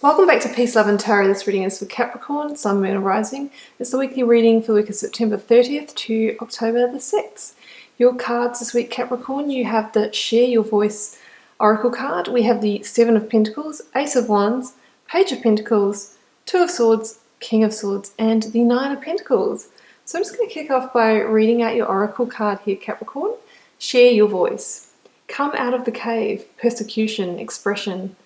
Welcome back to Peace, Love and Tarot. This reading is for Capricorn, Sun, Moon and Rising. It's the weekly reading for the week of September 30th to October the 6th. Your cards this week, Capricorn, you have the Share Your Voice Oracle card. We have the Seven of Pentacles, Ace of Wands, Page of Pentacles, Two of Swords, King of Swords, and the Nine of Pentacles. So I'm just going to kick off by reading out your Oracle card here, Capricorn. Share your voice. Come out of the cave, persecution, expression.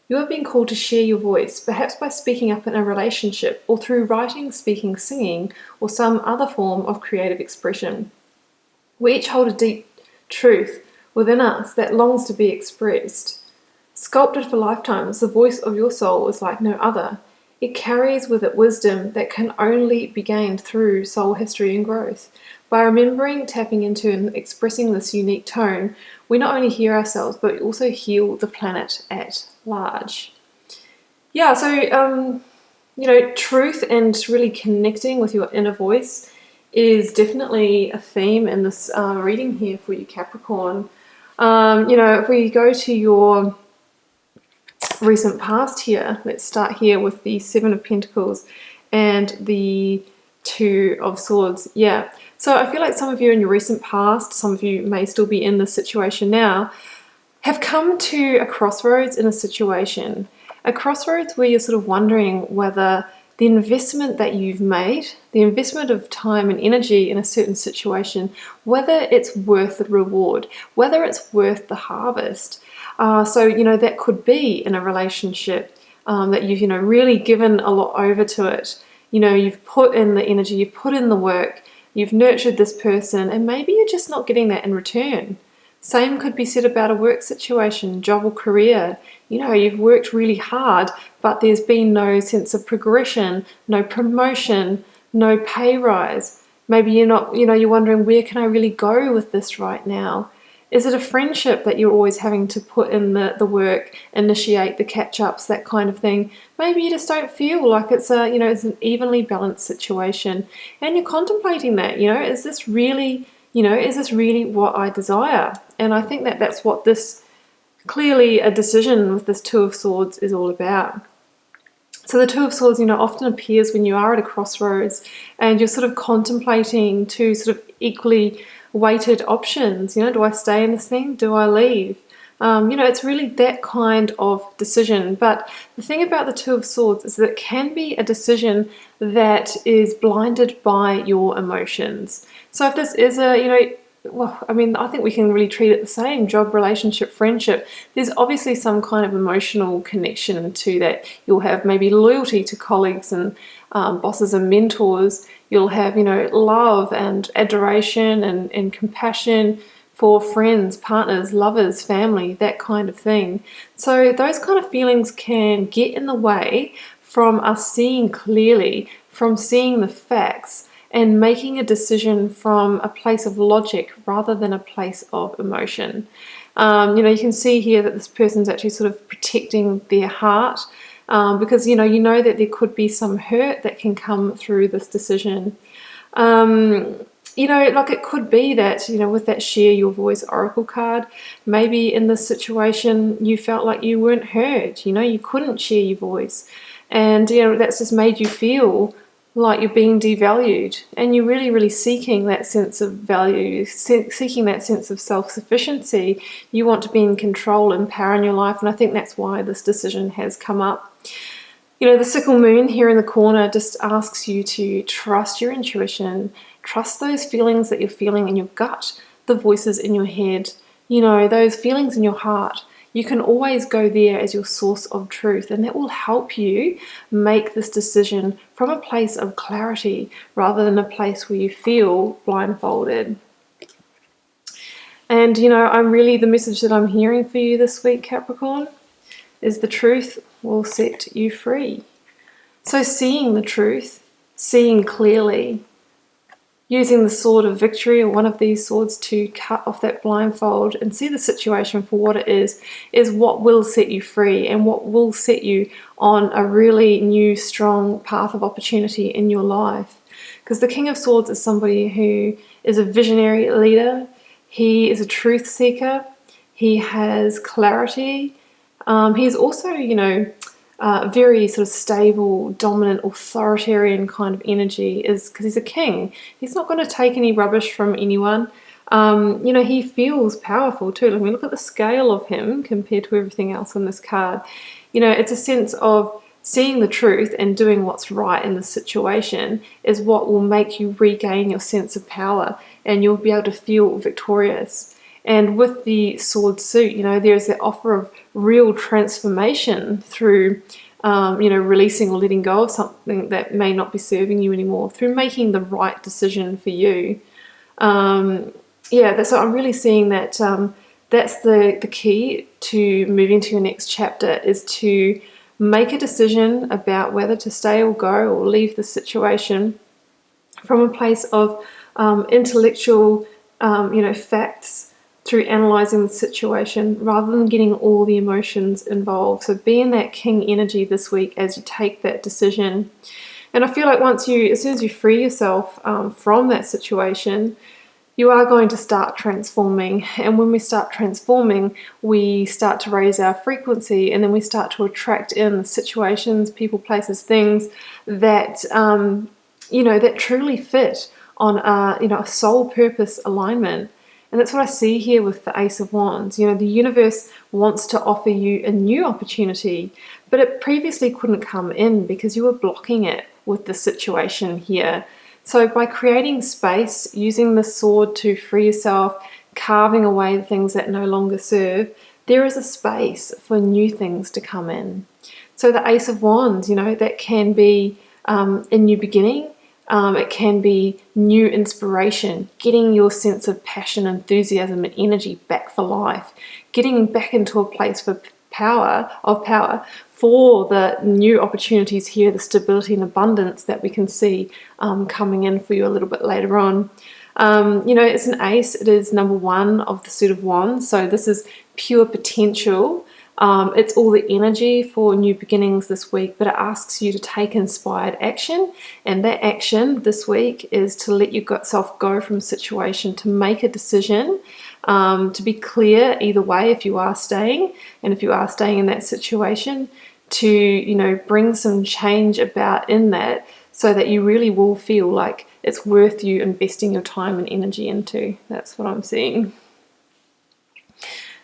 You are being called to share your voice, perhaps by speaking up in a relationship or through writing, speaking, singing, or some other form of creative expression. We each hold a deep truth within us that longs to be expressed. Sculpted for lifetimes, the voice of your soul is like no other. It carries with it wisdom that can only be gained through soul history and growth. By remembering, tapping into, and expressing this unique tone, we not only hear ourselves, but we also heal the planet at large. Yeah, so, truth and really connecting with your inner voice is definitely a theme in this reading here for you, Capricorn. If we go to your recent past here, let's start here with the Seven of Pentacles and the Two of Swords. Yeah, so I feel like some of you in your recent past, some of you may still be in this situation now, have come to a crossroads in a situation. A crossroads where you're sort of wondering whether the investment that you've made, the investment of time and energy in a certain situation, whether it's worth the reward, whether it's worth the harvest. That could be in a relationship that you've, really given a lot over to it. You've put in the energy, you've put in the work, you've nurtured this person, and maybe you're just not getting that in return. Same could be said about a work situation, job or career. You've worked really hard, but there's been no sense of progression, no promotion, no pay rise. Maybe you're wondering, where can I really go with this right now? Is it a friendship that you're always having to put in the work, initiate the catch-ups, that kind of thing? Maybe you just don't feel like it's it's an evenly balanced situation, and you're contemplating that. Is this really what I desire? And I think that that's what this, clearly a decision with this Two of Swords is all about. So the Two of Swords, often appears when you are at a crossroads and you're sort of contemplating two sort of equally weighted options. Do I stay in this thing? Do I leave? It's really that kind of decision. But the thing about the Two of Swords is that it can be a decision that is blinded by your emotions. So if this is I think we can really treat it the same: job, relationship, friendship. There's obviously some kind of emotional connection to that. You'll have maybe loyalty to colleagues and bosses and mentors. You'll have, love and adoration and compassion for friends, partners, lovers, family, that kind of thing. So those kind of feelings can get in the way from us seeing clearly, from seeing the facts, and making a decision from a place of logic rather than a place of emotion. You can see here that this person's actually sort of protecting their heart because you know that there could be some hurt that can come through this decision. It could be that, with that Share Your Voice Oracle card, maybe in this situation you felt like you weren't heard, you couldn't share your voice. And, that's just made you feel like you're being devalued, and you're really, really seeking that sense of value, seeking that sense of self-sufficiency. You want to be in control and power in your life, and I think that's why this decision has come up. The sickle moon here in the corner just asks you to trust your intuition, trust those feelings that you're feeling in your gut, the voices in your head, those feelings in your heart. You can always go there as your source of truth, and that will help you make this decision from a place of clarity rather than a place where you feel blindfolded. And, the message that I'm hearing for you this week, Capricorn, is the truth will set you free. So seeing the truth, seeing clearly, using the sword of victory or one of these swords to cut off that blindfold and see the situation for what it is what will set you free and what will set you on a really new, strong path of opportunity in your life. Because the King of Swords is somebody who is a visionary leader. He is a truth seeker. He has clarity. He's also, very sort of stable, dominant, authoritarian kind of energy, is because he's a king. He's not going to take any rubbish from anyone. He feels powerful too. I mean, look at the scale of him compared to everything else on this card. It's a sense of seeing the truth and doing what's right in the situation is what will make you regain your sense of power, and you'll be able to feel victorious. And with the sword suit, there's that offer of real transformation through, releasing or letting go of something that may not be serving you anymore, through making the right decision for you. So I'm really seeing that that's the key to moving to your next chapter, is to make a decision about whether to stay or go or leave the situation from a place of intellectual, facts, through analysing the situation rather than getting all the emotions involved. So be in that king energy this week as you take that decision. And I feel like as soon as you free yourself from that situation, you are going to start transforming. And when we start transforming, we start to raise our frequency, and then we start to attract in situations, people, places, things that, that truly fit on a soul purpose alignment. And that's what I see here with the Ace of Wands. The universe wants to offer you a new opportunity, but it previously couldn't come in because you were blocking it with the situation here. So by creating space, using the sword to free yourself, carving away the things that no longer serve, there is a space for new things to come in. So the Ace of Wands, that can be a new beginning. It can be new inspiration, getting your sense of passion, enthusiasm, and energy back for life, getting back into a place of power for the new opportunities here, the stability and abundance that we can see coming in for you a little bit later on. It's an ace. It is number 1 of the suit of wands, so this is pure potential. It's all the energy for new beginnings this week, but it asks you to take inspired action, and that action this week is to let yourself go from a situation, to make a decision, to be clear either way if you are staying, and if you are staying in that situation, to bring some change about in that, so that you really will feel like it's worth you investing your time and energy into. That's what I'm seeing.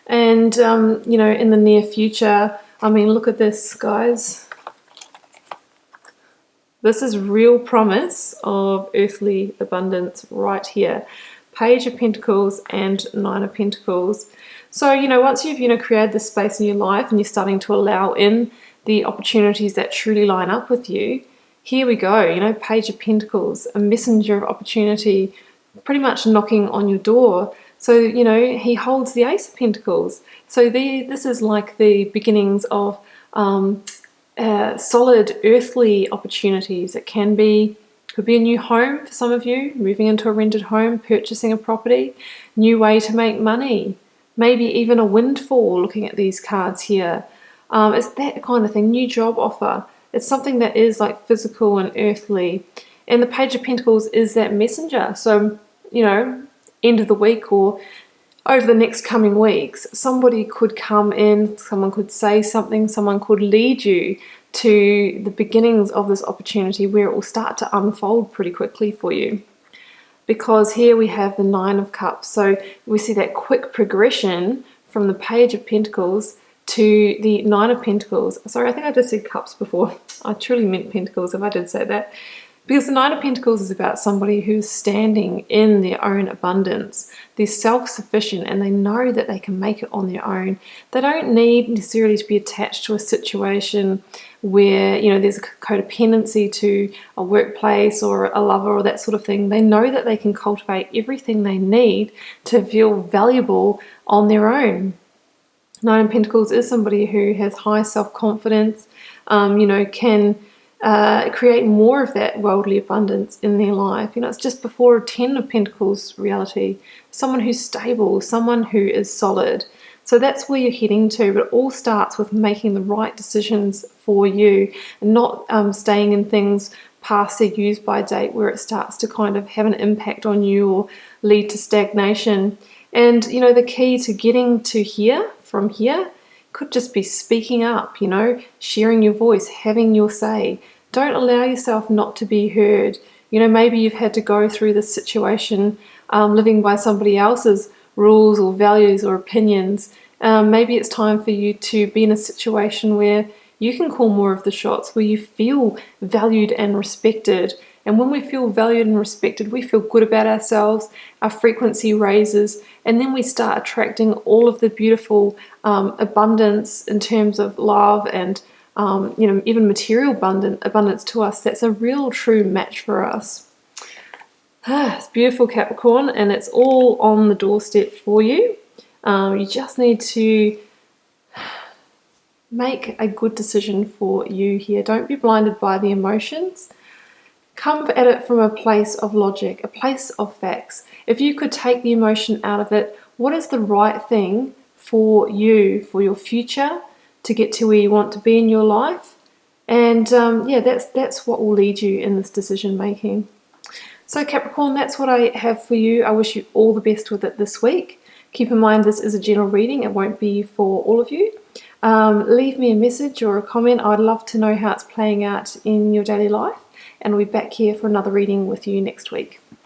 And, in the near future, look at this, guys. This is real promise of earthly abundance right here. Page of Pentacles and 9 of Pentacles. So, once you've, created this space in your life and you're starting to allow in the opportunities that truly line up with you, here we go, Page of Pentacles, a messenger of opportunity pretty much knocking on your door. So, he holds the Ace of Pentacles. So this is like the beginnings of solid earthly opportunities. It could be a new home for some of you, moving into a rented home, purchasing a property, new way to make money, maybe even a windfall, looking at these cards here. It's that kind of thing, new job offer. It's something that is like physical and earthly. And the Page of Pentacles is that messenger. So, end of the week or over the next coming weeks, somebody could come in, someone could say something, someone could lead you to the beginnings of this opportunity where it will start to unfold pretty quickly for you. Because here we have the 9 of Cups. So we see that quick progression from the Page of Pentacles to the 9 of Pentacles. Sorry, I think I just said Cups before. I truly meant Pentacles if I did say that. Because the 9 of Pentacles is about somebody who's standing in their own abundance. They're self-sufficient and they know that they can make it on their own. They don't need necessarily to be attached to a situation where, there's a codependency to a workplace or a lover or that sort of thing. They know that they can cultivate everything they need to feel valuable on their own. 9 of Pentacles is somebody who has high self-confidence, can create more of that worldly abundance in their life. It's just before a 10 of Pentacles reality. Someone who's stable, someone who is solid. So that's where you're heading to, but it all starts with making the right decisions for you and not staying in things past their use by date where it starts to kind of have an impact on you or lead to stagnation. And the key to getting to here, from here, Could just be speaking up, you know, sharing your voice, having your say. Don't allow yourself not to be heard. You know, maybe you've had to go through this situation living by somebody else's rules or values or opinions. Maybe it's time for you to be in a situation where you can call more of the shots, where you feel valued and respected. And when we feel valued and respected, we feel good about ourselves, our frequency raises, and then we start attracting all of the beautiful abundance in terms of love and you know, even material abundance to us. That's a real true match for us. It's beautiful, Capricorn, and it's all on the doorstep for you. You just need to make a good decision for you here. Don't be blinded by the emotions. Come at it from a place of logic, a place of facts. If you could take the emotion out of it, what is the right thing for you, for your future, to get to where you want to be in your life? And yeah, that's what will lead you in this decision making. So Capricorn, that's what I have for you. I wish you all the best with it this week. Keep in mind this is a general reading. It won't be for all of you. Leave me a message or a comment. I'd love to know how it's playing out in your daily life. And I'll be back here for another reading with you next week.